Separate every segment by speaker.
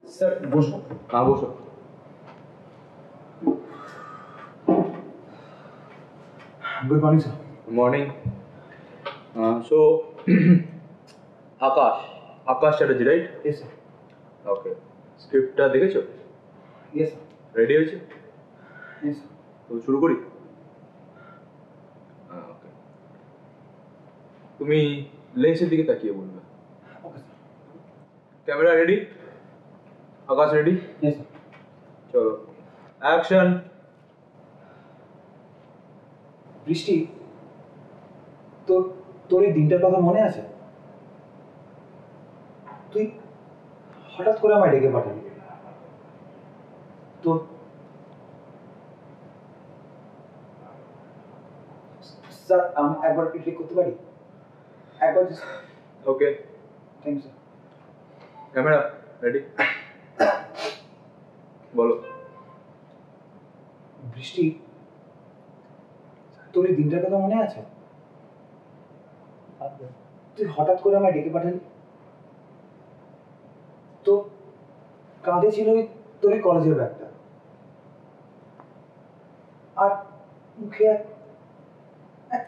Speaker 1: Sir বসুন।
Speaker 2: হ্যাঁ বসো।
Speaker 1: Good morning sir.
Speaker 2: Good morning. So Akash Chatterjee, right?
Speaker 1: Yes sir.
Speaker 2: Okay, স্ক্রিপ্টটা দেখেছো?
Speaker 1: Yes sir.
Speaker 2: রেডি হয়েছে?
Speaker 1: Yes sir.
Speaker 2: তো শুরু করি। ওকে, তুমি লেন্সের দিকে তাকিয়ে বলবে।
Speaker 1: Okay sir.
Speaker 2: Camera ready? Akash ready?
Speaker 1: Yes sir.
Speaker 2: চলো, অ্যাকশন।
Speaker 1: বৃষ্টি, তোর এই দিনটার কথা মনে আছে? তুই হঠাৎ করে আমায় ডেকে পাঠালি। তোর স্যার আমি একবার রিপিট করতে পারি? একবার।
Speaker 2: Okay,
Speaker 1: thank you sir.
Speaker 2: Camera ready? বলো।
Speaker 1: বৃষ্টি, তোর এই দিনটার কথা মনে আছে? তুই হঠাৎ করে আমায় ডেকে পাঠালি। তো কাঁধে ছিল তোর এই কলেজের ব্যাগটা, আর মুখে এক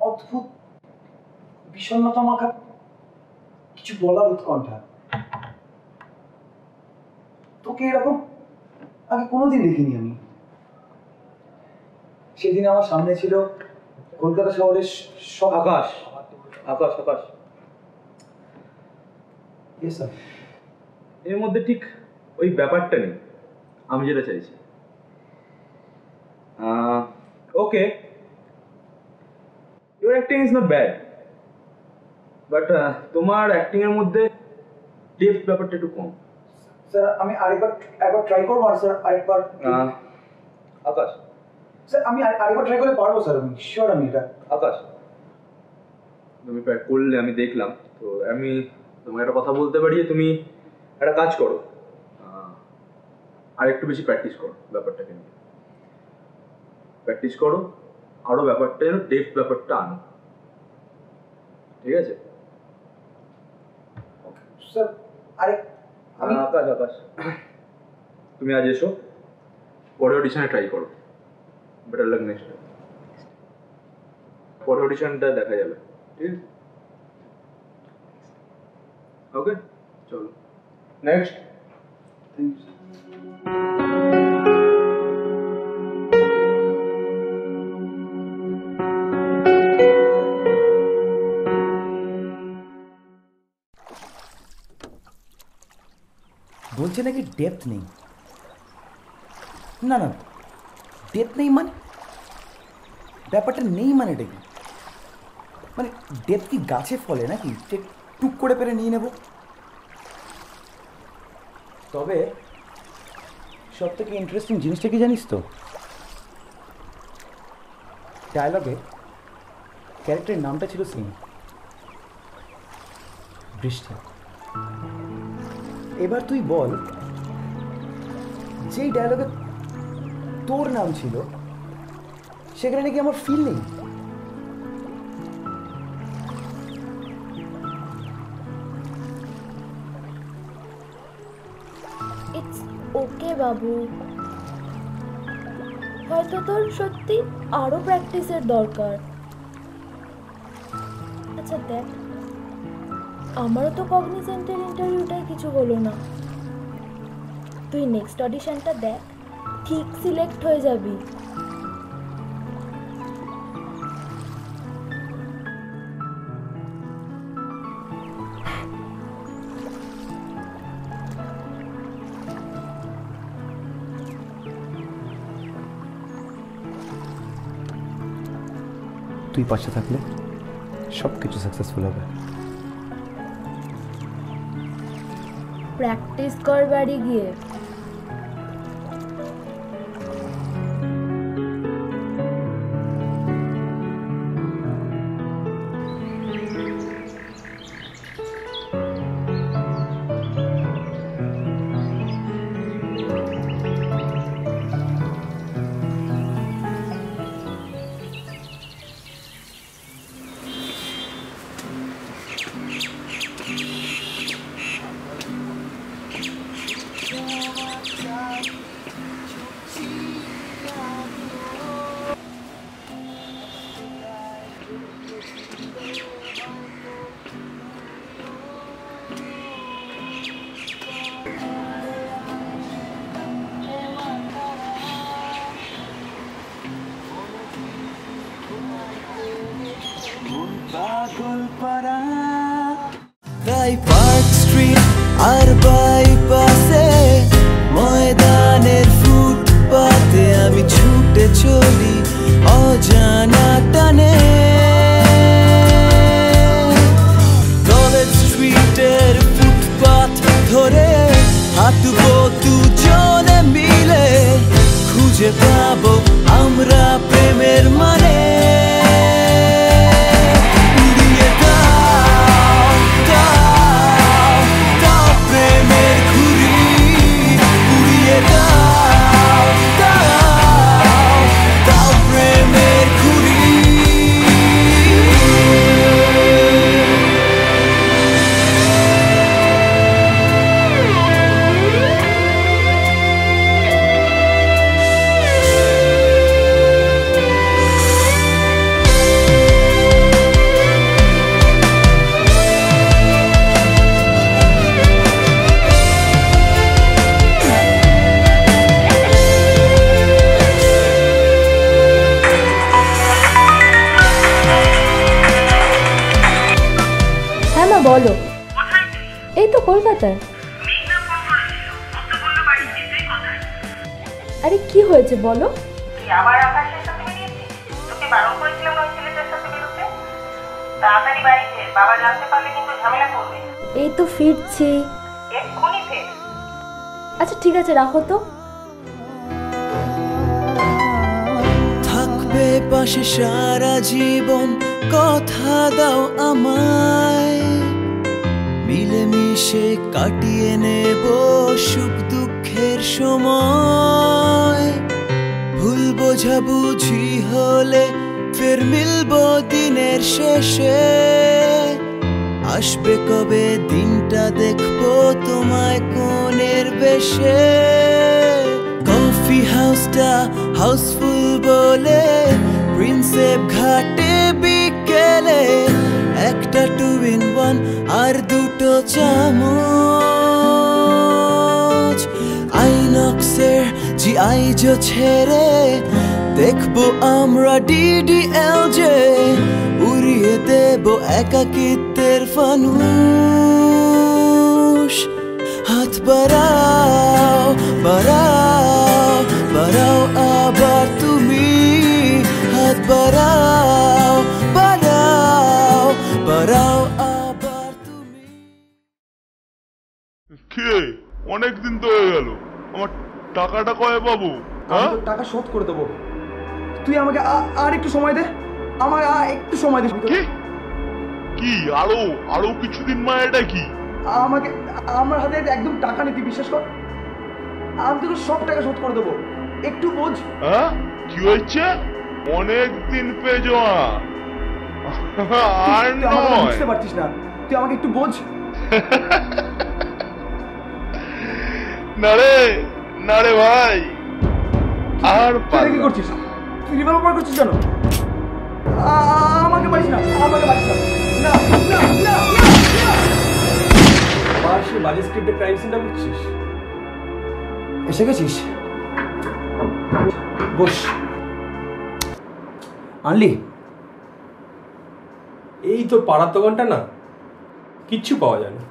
Speaker 1: অদ্ভুত বিষণ্ণতা মাখা কিছু বলার উৎকণ্ঠা। তোকে এরকম আগে কোনোদিন দেখিনি আমি। সেদিন আমার সামনে ছিল কলকাতা শহরের সব।
Speaker 2: Akash Akash Akash,
Speaker 1: yes sir.
Speaker 2: এর মধ্যে ঠিক ওই ব্যাপারটা নেই আমি যেটা চাইছি। Okay, your acting is not bad, but তোমার অ্যাক্টিং এর মধ্যে ডেপথ ব্যাপারটা একটু কম।
Speaker 1: স্যার আমি একবার ট্রাই করবো। আর স্যার আরেকবার।
Speaker 2: আকাশ,
Speaker 1: স্যার আমি আরেকবার ট্রাই করলে পারবো স্যার, আমি শিওর। আমি এটা
Speaker 2: আকাশ, তুমি করলে আমি দেখলাম তো। আমি তোমাকে একটা কথা বলতে পারি যে তুমি একটা কাজ করো, আর একটু বেশি প্র্যাকটিস করো ব্যাপারটাকে নিয়ে। প্র্যাকটিস করো আরো, ব্যাপারটা যেন ডেপথ ব্যাপারটা আনো, ঠিক আছে?
Speaker 1: স্যার
Speaker 2: আকাশ আকাশ, তুমি আজ এসো, পরে অডিশনে ট্রাই করো। Better luck next time. পরে অডিশনটা দেখা যাবে, ঠিক আছে? ওকে, চলো নেক্সট।
Speaker 1: Thank you.
Speaker 3: বলছে নাকি ডেপথ নেই। না না, ডেপথ নেই মানে ব্যাপারটা নেই মানে এটা কি? মানে ডেপথ কি গাছে ফলে নাকি যে টুক করে পেরে নিয়ে নেব? তবে সব থেকে ইন্টারেস্টিং জিনিসটা কি জানিস তো? ডায়লগে ক্যারেক্টারের নামটা ছিল সেম, বৃষ্টি। এবার তুই বল, যেই ডায়লগে তোর নাম ছিল সেখানে নাকি আমার ফিল নেই।
Speaker 4: ইটস ওকে বাবু, হয়তো তোর সত্যি আরো প্র্যাকটিসের দরকার। আচ্ছা দেখ, আমারও তো কগনিজেন্টের ইন্টারভিউটাই কিছু হলো না। তুই নেক্সট অডিশনটা দেখ, ঠিক সিলেক্ট হয়ে যাবি।
Speaker 3: তুই পাশে থাকলে সব কিছু সাকসেসফুল হবে।
Speaker 4: প্র্যাকটিস কর বাড়ি গিয়ে।
Speaker 5: তাই পার্ক স্ট্রিট আর বাইপাসে ময়দানের ফুটপাতে আমি ছুটে চলি অজানা টানে। কলেজ স্ট্রিটের ফুটপাত ধরে হাঁটবো দুজনে মিলে, খুঁজে পাবো আমরা প্রেমের মানে।
Speaker 4: বলো। এই তো কলকাতায়। আরে কি হয়েছে বলো?
Speaker 6: আবার আকাশের সাথে বেরিয়েছিস? তোকে বারণ করেছিলাম ওই ছেলেটার সাথে বেরোতে। তাড়াতাড়ি বাড়ি ফের, বাবা জানতে পারলে কিন্তু ঝামেলা করবে।
Speaker 4: এই তো ফিরছি।
Speaker 6: এক্ষুনি ফের।
Speaker 4: আচ্ছা ঠিক আছে, রাখো তো।
Speaker 5: থাকবে পাশে সারা জীবন, কথা দাও আমায়। মিলেমিশে কাটিয়ে নেব সুখ দুঃখের সময়। ভুল বোঝাবুঝি হলে ফের মিলবো দিনের শেষে। আসবে কবে দিনটা দেখবো তোমায় কোণের বেশে। কফি হাউসটা হাউসফুল বলে প্রিন্সেপ ঘাটে বিকেলে একটা 2-in-1 আর দুটো চামচ। আইনক্সের জিআই জো ছেড়ে দেখবো আমরা DDLJ। উড়িয়ে দেব একাকিত্বের ফানুষ। হাত বাড়াও বাড়াও বাড়াও আবার তুমি, হাত বাড়াও বাড়াও বাড়াও আবার তুমি।
Speaker 7: কে অনেকদিন তো হয়ে গেল, আমার টাকাটা কবে পাবো?
Speaker 3: আমি তোর টাকা শোধ করে দেবো, তুই আমাকে আর একটু সময় দে, আমার একটু সময় দে।
Speaker 7: কি আরো আরো কিছুদিন? মা এটা কি?
Speaker 3: আমাকে আমার হাতে একদম টাকা নেই, তুই বিশ্বাস কর। আমি তোকে সব টাকা শোধ করে দেবো, একটু বোঝ।
Speaker 7: হ্যাঁ কি হয়েছে? অনেক দিন পেজো আর নয়,
Speaker 3: বুঝতে পারছিস না, তুই আমাকে একটু বোঝ।
Speaker 7: না রে ভাই, আর
Speaker 3: কি করছিস? তুই রিভলভার বার করছিস কেন? আমাকে মারিস না, আমাকে মারিস না। না না না
Speaker 2: সে বাজে স্ক্রিপ্টে ক্রাইম সিনটা বুঝছিস?
Speaker 3: এসে গেছিস? বস। আনলি?
Speaker 2: এই তো পাড়ার দোকানটা না, কিচ্ছু পাওয়া যায় না।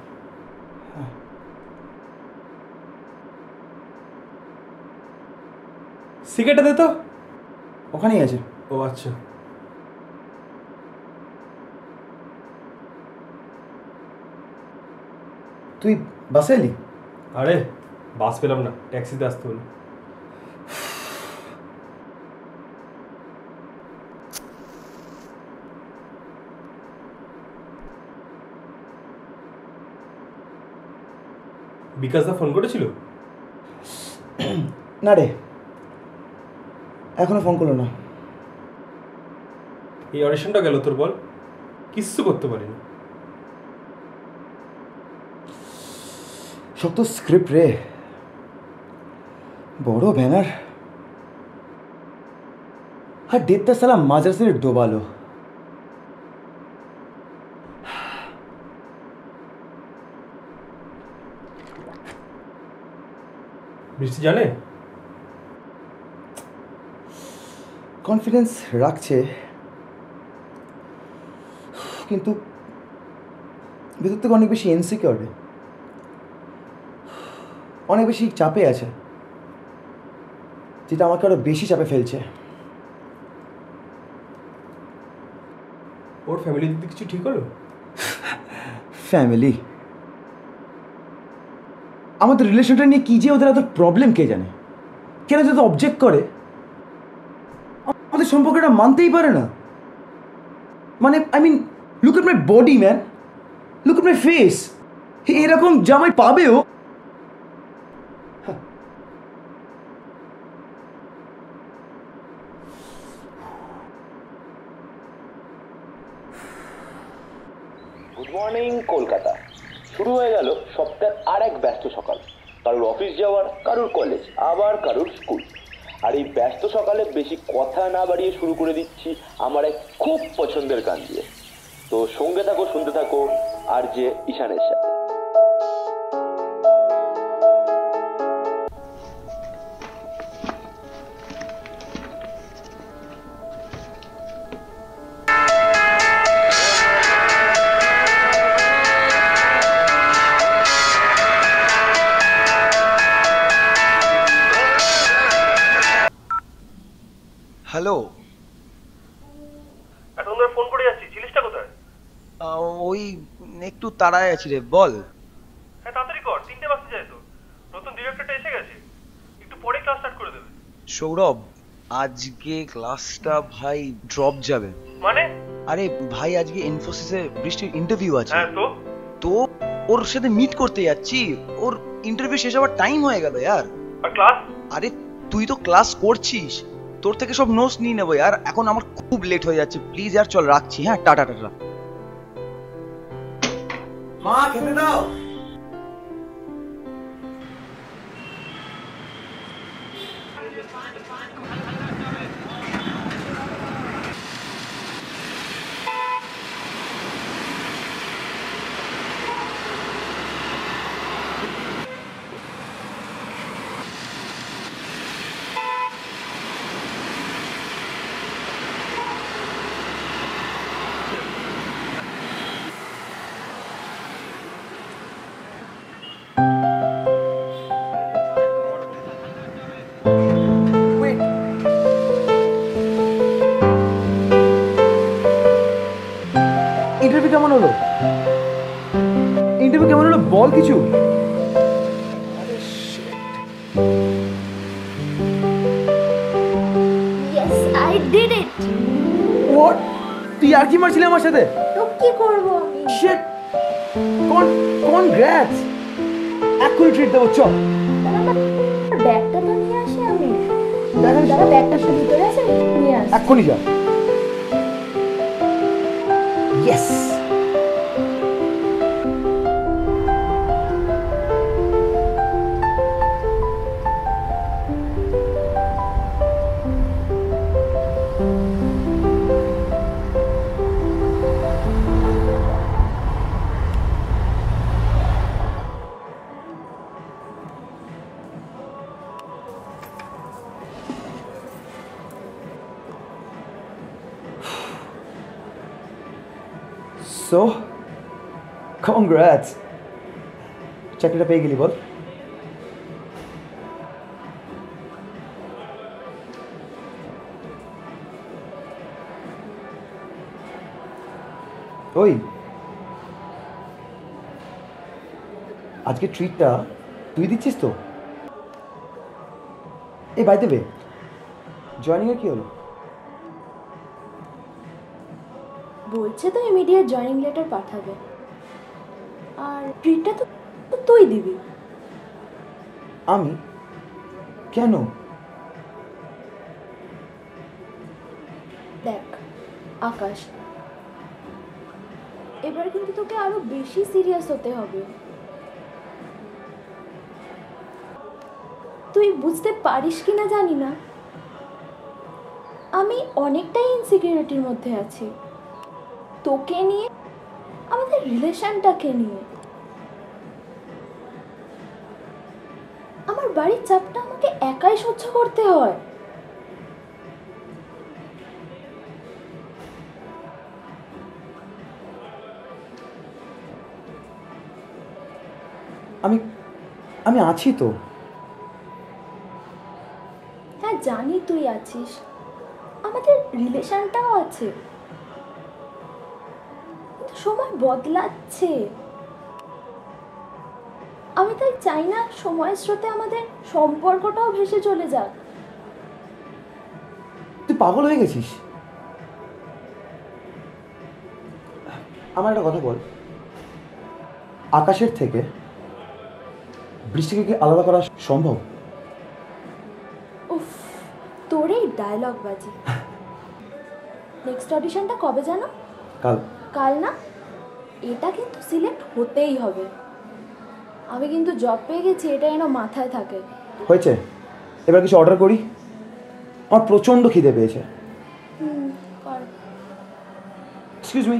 Speaker 2: সিগারেটটা দে তো।
Speaker 3: ওখানেই আছে।
Speaker 2: ও আচ্ছা।
Speaker 3: তুই বাসে এলি?
Speaker 2: আরে বাস পেলাম না, ট্যাক্সিতে আসতে হলো। বিকাশদা ফোন করেছিল?
Speaker 3: না রে, এখনো ফোন করলো না।
Speaker 2: এই অডিশনটা গেল তোর, বল? কিচ্ছু করতে পারিনি।
Speaker 3: সব তো স্ক্রিপ্ট রে, বড় ব্যানার। আর ডেটটা সালা মাজার से डोबालो।
Speaker 8: জানে?
Speaker 3: কনফিডেন্স রাখছে, কিন্তু ভেতর থেকে অনেক বেশি ইনসিকিউর, অনেক বেশি চাপে আছে, যেটা আমাকে আরো বেশি চাপে ফেলছে।
Speaker 8: ওর ফ্যামিলিতে কিছু ঠিক হলো?
Speaker 3: ফ্যামিলি, আমাদের রিলেশনটা নিয়ে কি যে ওদের এত প্রবলেম কে জানে, কেন যত অবজেক্ট করে, আমাদের সম্পর্কটা মানতেই পারে না। মানে I mean, look at my body man, look at my face. এরকম জামাই পাবেও?
Speaker 9: Good morning Kolkata. শুরু হয়ে গেল সপ্তাহের আর এক ব্যস্ত সকাল। কারোর অফিস যাওয়ার, কারোর কলেজ, আবার কারোর স্কুল। আর এই ব্যস্ত সকালে বেশি কথা না বাড়িয়ে শুরু করে দিচ্ছি আমার এক খুব পছন্দের গান দিয়ে। তো সঙ্গে থাকো, শুনতে থাকো আর যে ঈশানের সাথে।
Speaker 10: হ্যালো,
Speaker 8: এখন ধরে ফোন করে যাচ্ছি, ছিলিসটা কোথায়?
Speaker 10: ওই একটু তাড়ায় আছি রে, বল।
Speaker 8: হ্যাঁ তাড়াতাড়ি কর, 3টে বাজতে যায় তো। নতুন ডিরেক্টরটা এসে গেছে, একটু পরে ক্লাস স্টার্ট করে দেবে।
Speaker 10: সৌরভ, আজকে ক্লাসটা ভাই ড্রপ যাবে।
Speaker 8: মানে?
Speaker 10: আরে ভাই, আজকে ইনফোসিসে বৃষ্টির ইন্টারভিউ আছে।
Speaker 8: হ্যাঁ
Speaker 10: তো ওর সাথে মিট করতে যাচ্ছি, ওর ইন্টারভিউ শেষ হওয়ার টাইম হয়ে গেল यार।
Speaker 8: আর ক্লাস?
Speaker 10: আরে তুই তো ক্লাস করছিস, তোর থেকে সব নোটস নিয়ে নেবো यार। এখন আমার খুব লেট হয়ে যাচ্ছে, প্লিজ यार চল রাখছি। হ্যাঁ, টাটা টাটা।
Speaker 3: মা, খেতে দাও। ইন্টারভিউ কেমন হলো? ইন্টারভিউ কেমন হলো বল কিছু।
Speaker 4: Yes, I did it.
Speaker 3: What? তুই আর কি মারছিলি আমার সাথে?
Speaker 4: তো কি করব আমি?
Speaker 3: Sheet, congrats. এক্ষুনি ট্রিট দেবো, চল।
Speaker 4: ব্যাগটা তো নিয়ে আসি আমি।
Speaker 3: দেখা
Speaker 4: দাদা ব্যাগটা তো ভিতরে আছে, নিয়ে আস।
Speaker 3: এক্ষুনি যা। ইয়েস। So, congrats. চাকরিটা পেয়ে গেলি বল। ওই আজকে ট্রিটটা তুই দিচ্ছিস তো? এই বাই দ্য ওয়ে, জয়েনিং এর কি হলো?
Speaker 4: বলছে তো ইমিডিয়েট জয়েনিং লেটার পাঠাবে, আর ট্রিটটা তো তুই দিবি।
Speaker 3: আমি? কেন?
Speaker 4: দেখ আকাশ, এবার কিন্তু তোকে আরো বেশি সিরিয়াস হতে হবে। তুই বুঝতে পারিস কিনা জানি না, আমি অনেকটাই ইনসিকিউরিটির মধ্যে আছি তোকে নিয়ে, আমাদের রিলেশনটাকে নিয়ে। আমার বাড়ির চাপটা আমাকে একাই সহ্য করতে হয়।
Speaker 3: আমি আমি আছি তো।
Speaker 4: হ্যাঁ জানি তুই আছিস, আমাদের রিলেশনটাও আছে, কিন্তু সময় বদলাচ্ছে। আমি তাই চাই না সময়ের স্রোতে আমাদের সম্পর্কটাও ভেসে চলে যাক।
Speaker 3: তুই পাগল হয়ে গেছিস? আমার একটা কথা বল, আকাশের থেকে বৃষ্টিকে কি আলাদা করা সম্ভব?
Speaker 4: উফ, তোর এই ডায়লগ বাজি। নেক্সট অডিশনটা কবে জানো?
Speaker 3: কাল।
Speaker 4: কাল না, এটা কিন্তু সিলেক্ট হতেই হবে। আমি কিন্তু জব পেয়ে গেছি, এটা যেন মাথায় থাকে।
Speaker 3: হয়েছে, এবার কিছু অর্ডার করি, আমার প্রচণ্ড খিদে পেয়েছে।
Speaker 4: কর।
Speaker 3: Excuse me.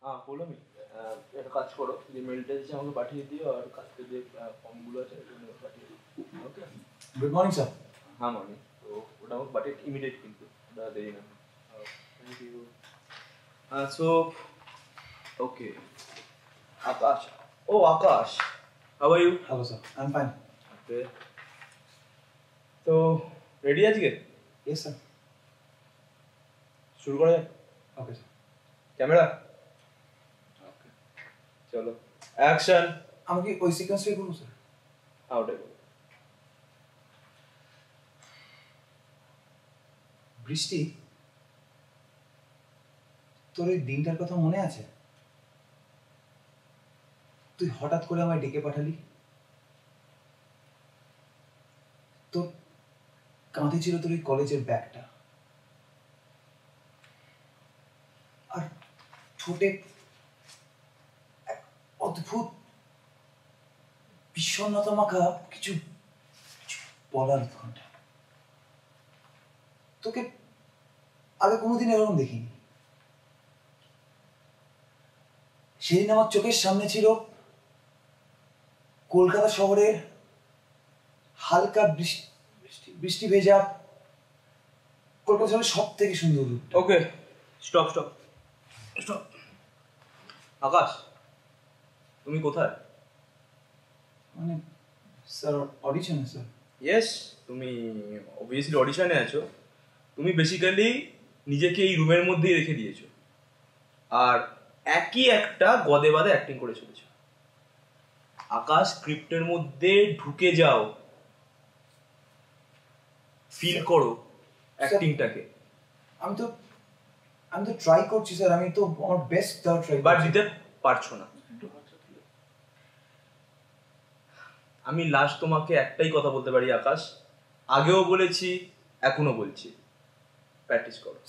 Speaker 2: হ্যাঁ বলো, আমি একটা কাজ করো, যে মেলটা দিচ্ছে আমাকে পাঠিয়ে দিও, আর কাজটা যে ফর্মগুলো আছে ওগুলো পাঠিয়ে দিও। Okay,
Speaker 3: good morning sir.
Speaker 2: হ্যাঁ মর্নিং। তো ওটা আমাকে পাঠিয়ে ইমিডিয়েট, কিন্তু ওটা দেরি না। Thank you. So okay, Akash. ও Akash, how are you?
Speaker 3: Hello sir, I am fine.
Speaker 2: Okay, তো রেডি আজকে?
Speaker 3: Yes sir.
Speaker 2: শুরু করা যাক?
Speaker 3: ওকে স্যার।
Speaker 2: ক্যামেরা, ওকে চলো, অ্যাকশন।
Speaker 3: আমি কি ওই সিকোয়েন্সটাই করবো স্যার?
Speaker 2: আউটে।
Speaker 3: বৃষ্টি, তোর ওই দিনটার কথা মনে আছে? তুই হঠাৎ করে আমায় ডেকে পাঠালি, তোর কাঁধে ছিল তোর ওই কলেজের ব্যাগটা, আর ঠোঁটে এক অদ্ভুত বিষণ্ণতা মাখা কিছু বলার ঘন্টা। তোকে আগে কোনোদিন এরকম দেখিনি। সেদিন আমার চোখের সামনে ছিল কলকাতা শহরের হালকা বৃষ্টি ভেজা কলকাতা শহরের সব থেকে সুন্দর রূপ।
Speaker 2: ওকে, স্টপ স্টপ স্টপ। আকাশ, তুমি কোথায়?
Speaker 3: মানে স্যার, অডিশনে স্যার।
Speaker 2: ইয়েস, তুমি অবভিয়াসলি অডিশনে আছো, তুমি বেসিক্যালি নিজেকে এই রুমের মধ্যেই রেখে দিয়েছো আর একই একটা গদে বাদে অ্যাক্টিং করে চলেছো। আকাশ, স্ক্রিপ্টের মধ্যে ঢুকে যাও, ফিল করো অ্যাক্টিংটাকে।
Speaker 3: আমি তো ট্রাই করছি স্যার, আমি তো আমার বেস্ট দেওয়ার ট্রাই
Speaker 2: বাট দিতে পারছো না। আমি লাস্ট তোমাকে একটাই কথা বলতে পারি আকাশ, আগেও বলেছি এখনো বলছি, প্র্যাকটিস করো।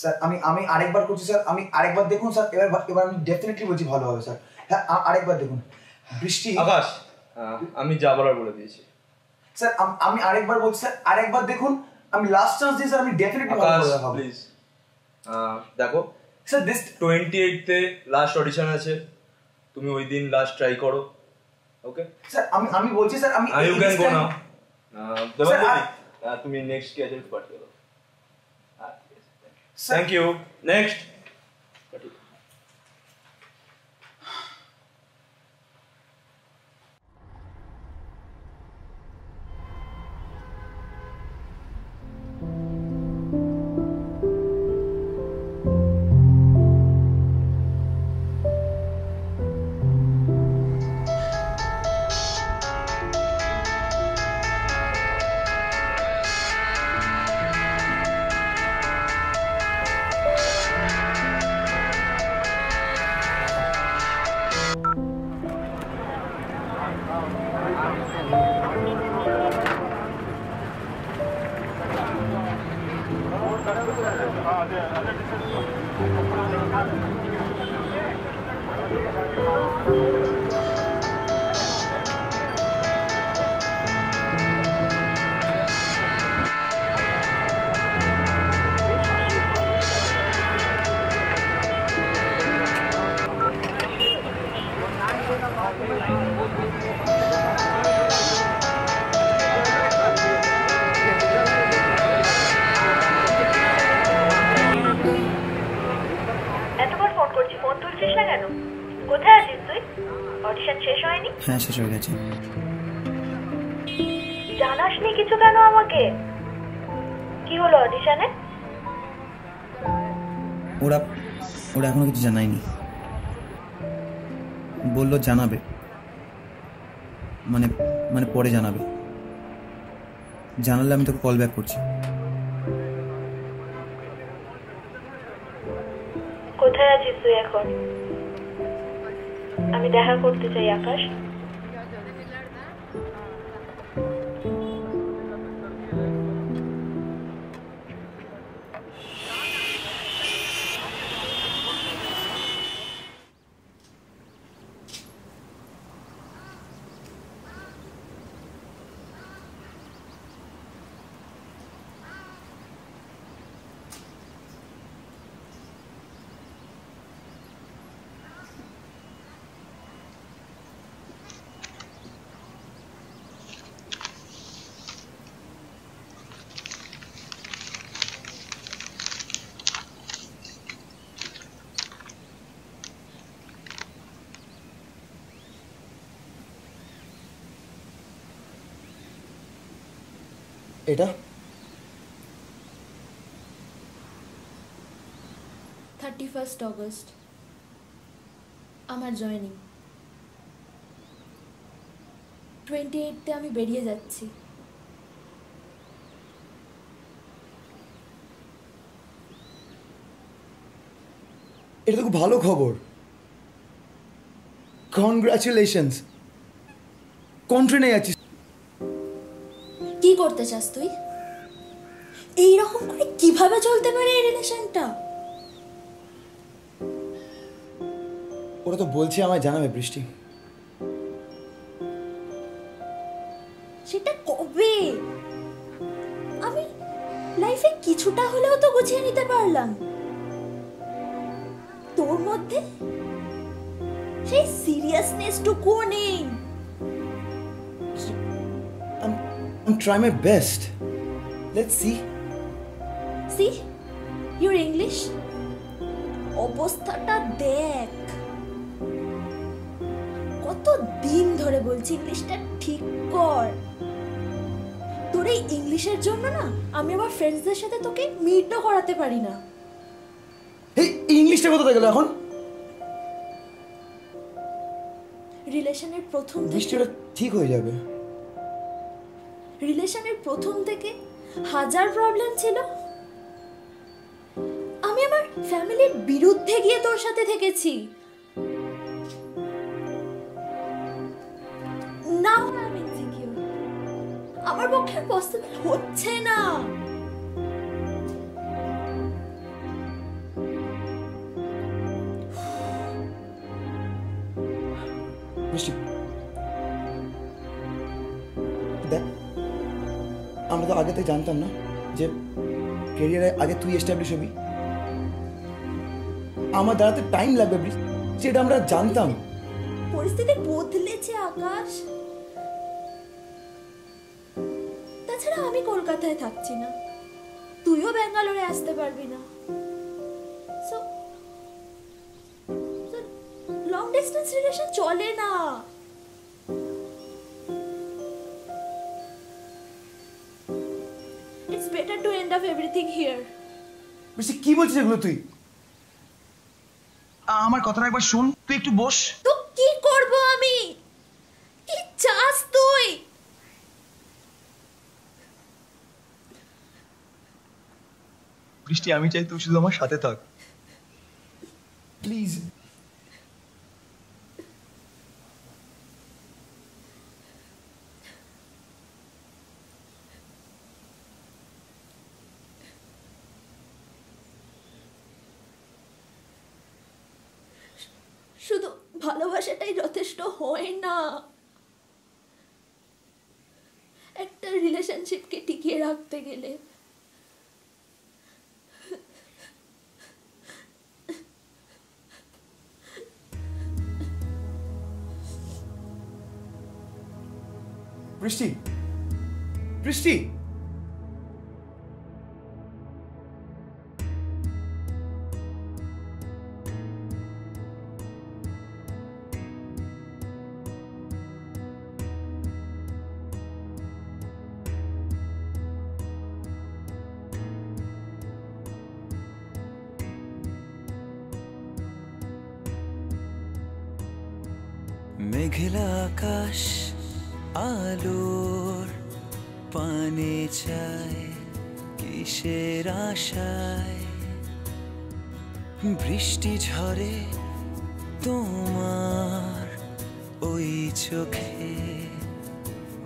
Speaker 3: স্যার আমি আরেকবার করছি স্যার, আমি আরেকবার দেখুন স্যার, এবার আমি ডেফিনেটলি বলছি ভালো হবে স্যার। হ্যাঁ আরেকবার দেখুন। বৃষ্টি
Speaker 2: আকাশ, আমি যা বলার বলে দিয়েছি
Speaker 3: স্যার, আমি আরেকবার বলছি স্যার, আরেকবার দেখুন, আমি লাস্ট চান্স দিই স্যার, আমি ডেফিনেটলি ভালো করে দেখাবো।
Speaker 2: প্লিজ দেখো
Speaker 3: sir, this
Speaker 2: 28th last audition আছে, তুমি ওই দিন লাস্ট ট্রাই করো। ওকে
Speaker 3: স্যার, আমি বলছি স্যার, আমি
Speaker 2: ইউ ক্যান গো নাও। তুমি নেক্সট স্কেজুল পাঠিয়ে দাও। Thank you. নেক্সট।
Speaker 11: হ্যাঁ, শেষ হয়ে গেছে।
Speaker 4: জানাসনি কিছু কেন আমাকে? কি হলো অডিশনে?
Speaker 11: ওরা এখনো কিছু জানায়নি, বললো জানাবে, মানে পরে জানাবে। জানালে আমি তোকে কল ব্যাক করছি।
Speaker 4: কোথায় আছিস তুই এখন? আমি দেখা করতে চাই আকাশ।
Speaker 3: এটা
Speaker 4: 31 অগস্ট আমার জয়েনিং। 28 আমি বেরিয়ে যাচ্ছি।
Speaker 3: এটা তো খুব ভালো খবর। কনগ্রাচুলেশনস। কোন ট্রেনে যাচ্ছিস?
Speaker 4: কি করতে চাস তুই? এইরকম করে কিভাবে চলতে পারে এই রিলেশনটা?
Speaker 3: ওরা তো বলছে আমায় জানাবে বৃষ্টি।
Speaker 4: সেটা কবে? আমি লাইফে কিছুটা হলেও তো গুছিয়ে নিতে পারলাম। তোর মধ্যে সেই সিরিয়াসনেসটুকু নেই।
Speaker 3: I'm trying my best. Let's see.
Speaker 4: See? Your English? অবস্থাটা দেখ। কত দিন ধরে বলছি ইংলিশটা ঠিক কর। তুই তোর এই ইংলিশের জন্য না আমি আমার ফ্রেন্ডসদের সাথে তোকে মিটও করাতে পারি না।
Speaker 3: এই ইংলিশটা কোথায় গেল এখন?
Speaker 4: রিলেশনের প্রথম
Speaker 3: বৃষ্টিটা ঠিক হয়ে যাবে।
Speaker 4: রিলেশনের প্রথম থেকে হাজার প্রবলেম ছিল। আমি আমার ফ্যামিলির বিরুদ্ধে গিয়ে তোর সাথে থেকেছি। নাও আমি ইনসিকিউর। আমার পক্ষে পসিবল হচ্ছে না।
Speaker 3: বৃষ্টি দেখ, আমরা তো আগে থেকে জানতাম না যে ক্যারিয়ারে আগে তুই এস্টাবলিশ হবি। আমার দাঁড়াতে টাইম লাগবে বৃষ্টি, সেটা আমরা জানতাম।
Speaker 4: পরিস্থিতি বদলেছে আকাশ। তাছাড়া আমি কলকাতায় থাকছি না, তুইও ব্যাঙ্গালোরে আসতে পারবি না। সো লং ডিস্টেন্স রিলেশন চলে না। It's better to end up everything here.
Speaker 3: বৃষ্টি কি বলছিস এগুলো তুই?
Speaker 10: আমার কথাটা একবার শুন, তুই একটু বস।
Speaker 4: তো কি করব আমি? কি চাস তুই?
Speaker 10: বৃষ্টি, আমি চাই তুই শুধু আমার সাথে থাক,
Speaker 3: প্লিজ।
Speaker 4: শুধু ভালোবাসাটাই যথেষ্ট হয় না। একটা রিলেশনশিপকে টিকিয়ে রাখতে গেলে
Speaker 3: বৃষ্টি, বৃষ্টি,
Speaker 5: মেঘলা আকাশ আলোর পানে চায় কিসের আশায়, বৃষ্টি ঝরে তোমার ওই চোখে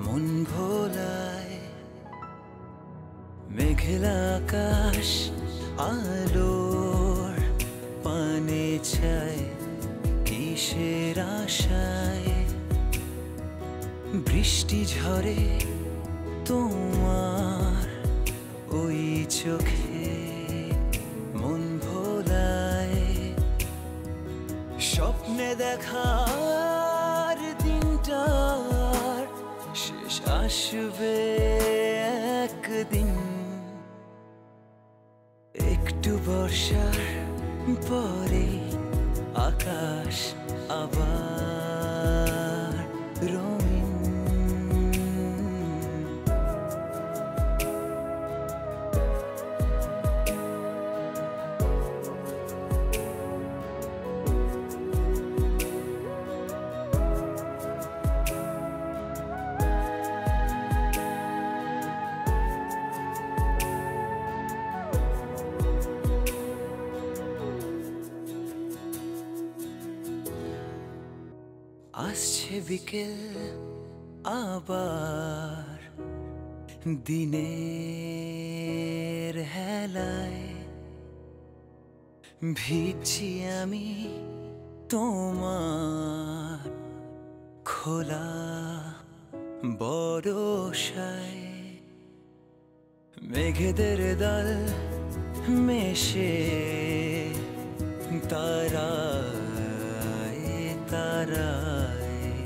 Speaker 5: মন ভোলায়। মেঘলা আকাশ আলোর পানে চায় কিসের আশায়, বৃষ্টি ঝরে তোমার ওই চোখে মন ভোলায়। স্বপ্নে দেখার দিনটার শেষ আসবে একদিন, একটু বর্ষার পরে আকাশ আবার রঙিন। আসছে বিকেল আবার দিনের হেলায়, ভিজছি আমি তোমার খোলা বরসায়। মেঘেদের দল মেশে তারায় তারায়,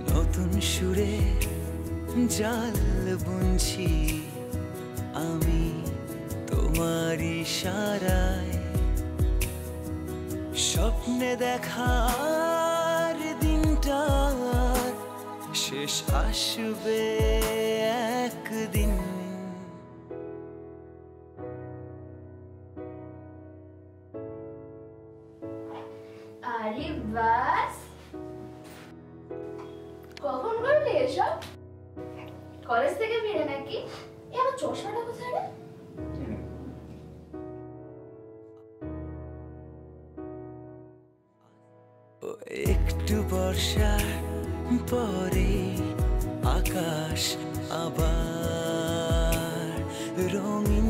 Speaker 5: নতুন সুরে জাল বুনছি আমি তোমার ইশারায়। স্বপ্নে দেখার দিনটার শেষ আসবে একদিন।
Speaker 4: আরে বাস, কখন করলি এসব? কলেজ থেকে ফিরে নাকি? এ আমার চশমাটা কোথায় রে?
Speaker 5: একটু বর্ষার পরে আকাশ আবার রঙিন।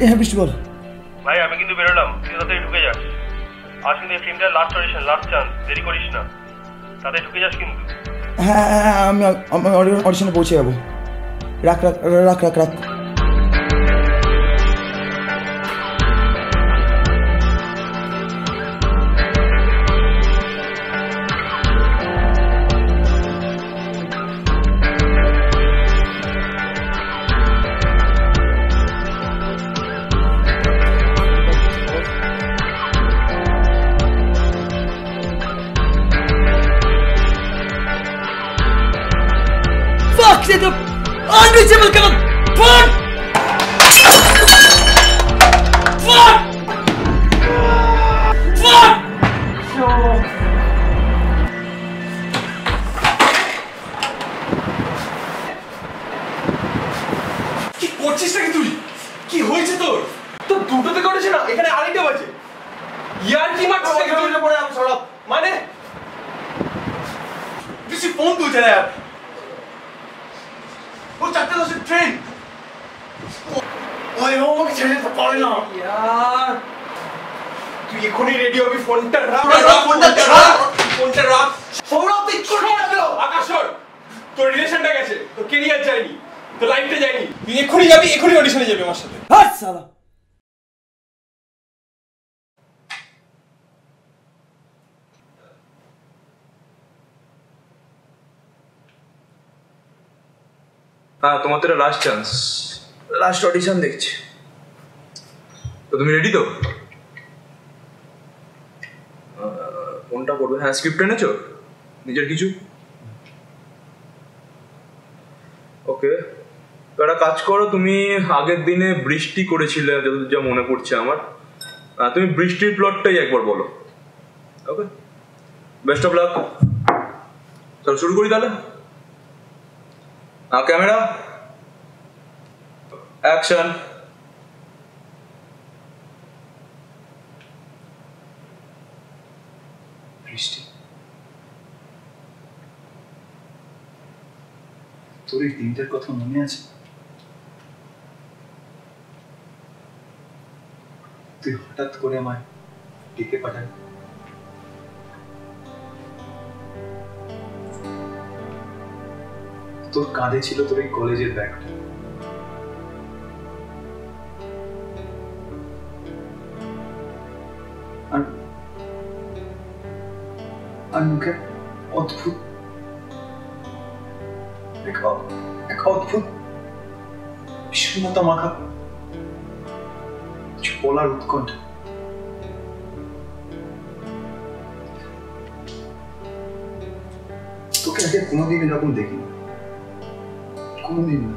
Speaker 3: হ্যাঁ বৃষ্টি বল।
Speaker 8: ভাই আমি কিন্তু বেরোলাম, তুই তাড়াতাড়ি ঢুকে যাস। আজ কিন্তু এই ফিল্মটার লাস্ট অডিশন, লাস্ট চান্স, দেরি করিস না, তাড়াতাড়ি ঢুকে যাস কিন্তু।
Speaker 3: হ্যাঁ আমি অডিশনে পৌঁছে যাবো। রাখ রাখ রাখ রাখ রাখ।
Speaker 10: The unreachable kind of fuck! Fuck! Fuck!
Speaker 2: কি করছিস নাকি তুই? কি হয়েছে তোর? তো দুটোতে করেছে না, এখানে আড়াইটা বাজে। ইয়ার কি মারছিস নাকি তুই? পরে আমি সরব মানে বেশি ফোন তুলছে না यार। ও 4:10 ট্রেন। ওই আমাকে ছেড়ে তো পারে না यार। তুই এখনই রেডি হবি, ফোনটা রাখ। ফোনটা রাখ। সৌরভ তুই ছোট গেল। আকাশ সর। তোর রিলেশনটা গেছে, তোর ক্যারিয়ার যায়নি, তোর লাইফটা যায়নি। তুই এখনই যাবি, এখনই অডিশনে যাবি আমার সাথে।
Speaker 3: হাট শালা।
Speaker 2: হ্যাঁ তোমার তো লাস্ট চান্স, লাস্ট অডিশন দেখছি। তো তুমি রেডি তো? কোনটা করবে? হ্যাঁ স্ক্রিপ্ট এনেছো নিজের কিছু? ওকে, তো একটা কাজ করো, তুমি আগের দিনে বৃষ্টি করেছিলে যতদূর যা মনে পড়ছে আমার, তুমি বৃষ্টির প্লটটাই একবার বলো। ওকে, বেস্ট অফ লাক। চলো শুরু করি তাহলে। Now camera. Action.
Speaker 3: বৃষ্টি, তোর এই দিনটার কথা মনে আছে? তুই হঠাৎ করে আমায় ডেকে পাঠালি। তোর কাঁধে ছিল তোর এই কলেজের ব্যাগটা। আর মুখে অদ্ভুত এক অদ্ভুত বিষণ্ণতা মাখা কিছু বলার উৎকণ্ঠা। তোকে আগে কোনোদিন এরকম দেখিনি, কোনোদিন না।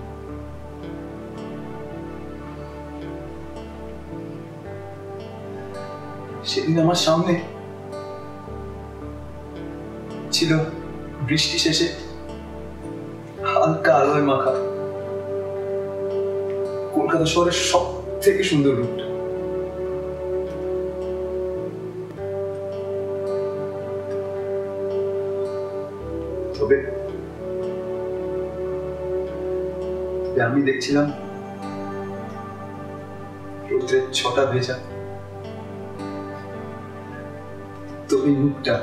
Speaker 3: সেদিন আমার সামনে ছিল বৃষ্টি শেষে হালকা আলোয় মাখা কলকাতা শহরের সব থেকে সুন্দর রূপটা। তবে আমি দেখছিলাম রোদ্রের ছটা ভেজা তোর এই মুখটা,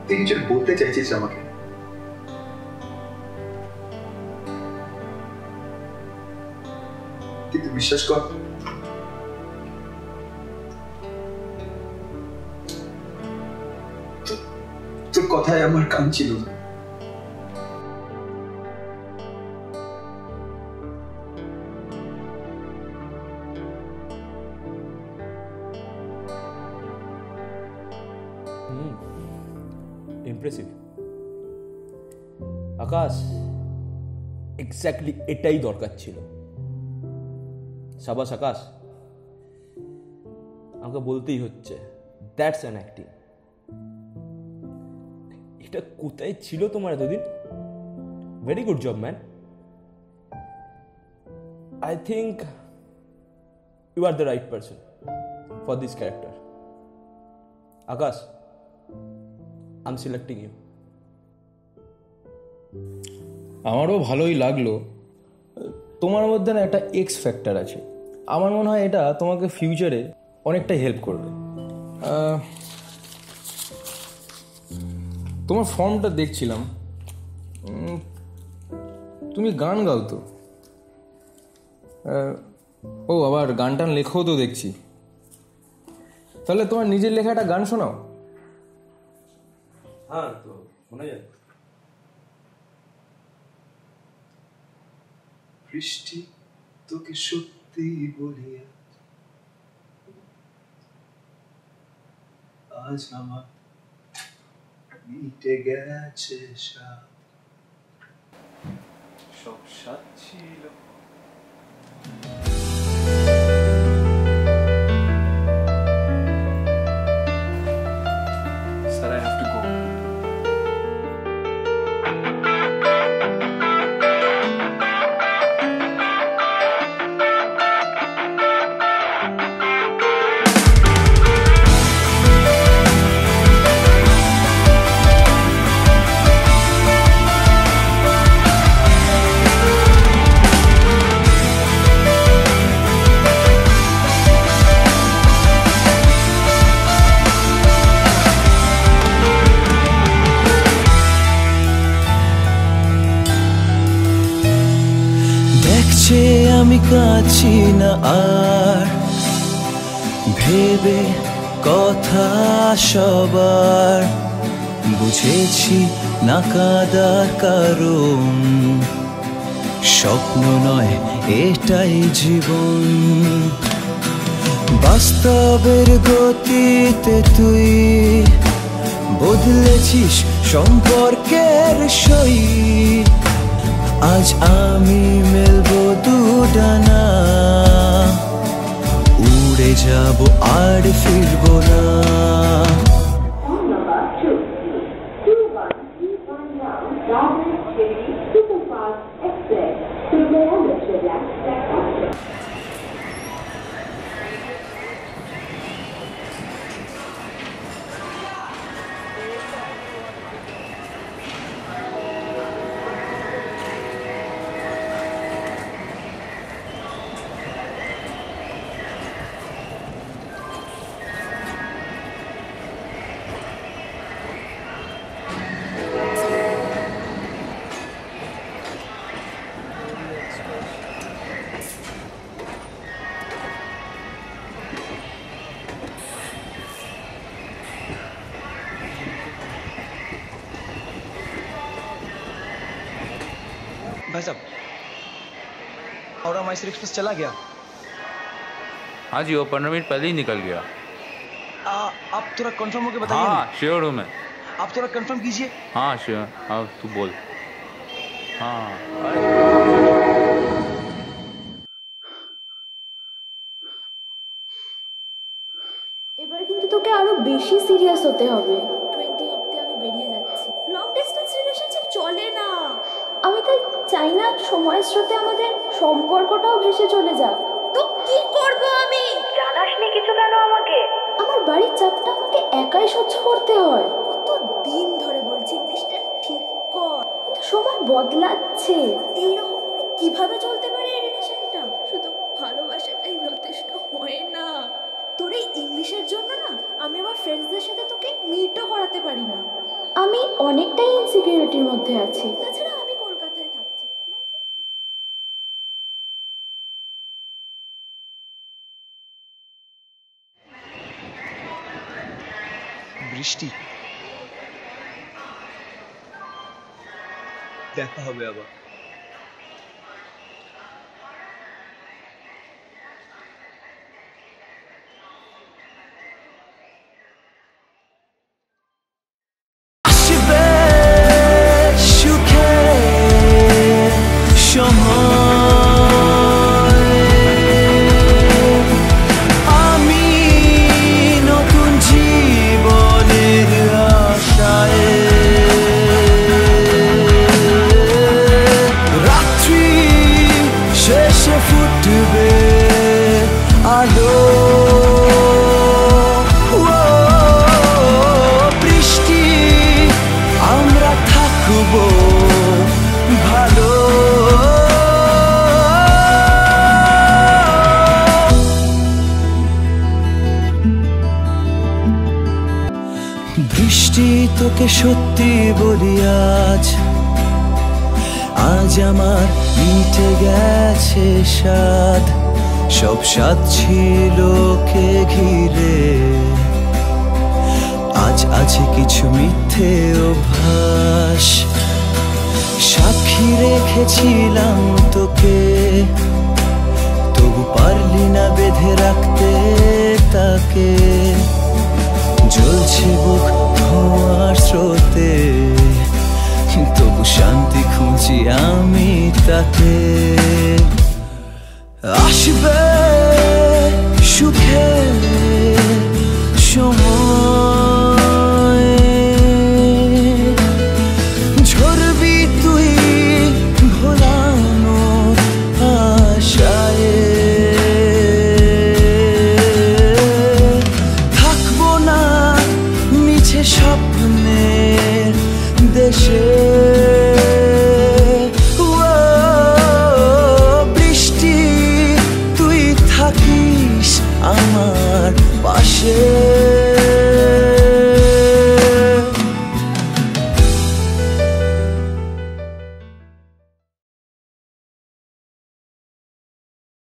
Speaker 3: তুই কিছু বলতে চাইছিস আমাকে? কিন্তু বিশ্বাস কর, তোর কথায় আমার কান ছিল না।
Speaker 12: ইমপ্রেসিভ আকাশ, এক্স্যাক্টলি এটাই দরকার ছিল। সাবাস আকাশ, আমাকে বলতেই হচ্ছে, দ্যাটস অ্যান অ্যাক্টিং। এটা কোথায় ছিল তোমার এতদিন? Very good job man. I think you are the right person for this character. Akash, I'm selecting you.
Speaker 13: আমারও ভালোই লাগলো। তোমার মধ্যে না একটা এক্স ফ্যাক্টর আছে, আমার মনে হয় এটা তোমাকে ফিউচারে অনেকটাই হেল্প করবে। তোমার ফর্মটা দেখছিলাম, তুমি গান গাও তো? ও আবার গান টান লেখো তো দেখছি। তাহলে তোমার নিজের লেখা একটা গান শোনাও।
Speaker 12: হ্যাঁ, তো শোনা যায়।
Speaker 3: বৃষ্টি, তোকে সত্যি বলি আজ আমার মিটে গেছে সব সাত ছিল। Sir, I have to go.
Speaker 5: আমি কাছি না আর ভেবে কথা সবার, বুঝেছি না কাদার কারণ স্বপ্ন নয় এটাই জীবন। বাস্তবের গতিতে তুই বদলেছিস সম্পর্কের সই, আজ আমি মেলবো দুডানা, উড়ে যাব ফিরবো না।
Speaker 10: भाई साहब, हावड़ा मैसूर एक्सप्रेस चला गया?
Speaker 14: हाँ जी, वो 15 मिनट पहले ही निकल गया।
Speaker 10: आप थोड़ा कंफर्म होके बताइए।
Speaker 14: हाँ श्योर हूँ मैं।
Speaker 10: आप थोड़ा कंफर्म कीजिए।
Speaker 14: हाँ श्योर, हाँ तू बोल। हाँ
Speaker 4: এবার কিন্তু তোকে আরো বেশি সিরিয়াস হতে হবে। 28তে আমি বেরিয়ে যাচ্ছি। লং ডিসটেন্স রিলেশনশিপ চলে না। আমি তাই চাই না সময়ের স্রোতে আমাদের সম্পর্কটাও ভেসে চলে যাক। তো কি করব আমি?
Speaker 6: জানাসনি কিছু কেন আমাকে?
Speaker 4: আমার বাড়ির চাপটা আমাকে একাই সহ্য করতে হয়। কত দিন ধরে বলছি ইংলিশটা ঠিক কর, কিন্তু সময় বদলাচ্ছে। এইরকম করে কিভাবে চলতে পারে এই রিলেশনটা? শুধু ভালোবাসাটাই যথেষ্ট হয় না। তোর এই ইংলিশের জন্য না আমি আমার ফ্রেন্ডসদের সাথে তোকে মিটও করাতে পারি না। আমি অনেকটাই ইনসিকিউরিটির মধ্যে আছি। তাছাড়া আমি কলকাতায় থাকছি।
Speaker 10: বৃষ্টি, দেখা হবে আবার।
Speaker 5: আমি নতুন জীবনের আশায় রাত্রি শেষে ফুটবে আলো। বৃষ্টি আমরা থাকবো ভালো। বৃষ্টি তোকে সত্যি বলি আজ, আজ আমার মিটে গেছে স্বাদ। সব স্বাদ ছিল কে ঘিরে, আজ আছে কিছু মিথ্যে অভ্যাস। সাক্ষী রেখেছিলাম তোকে, তবু পারলি না বেঁধে রাখতে তাকে। জ্বলছে বুক ধোঁয়ার স্রোতে, তবু শান্তি খুঁজি আমি তাতে।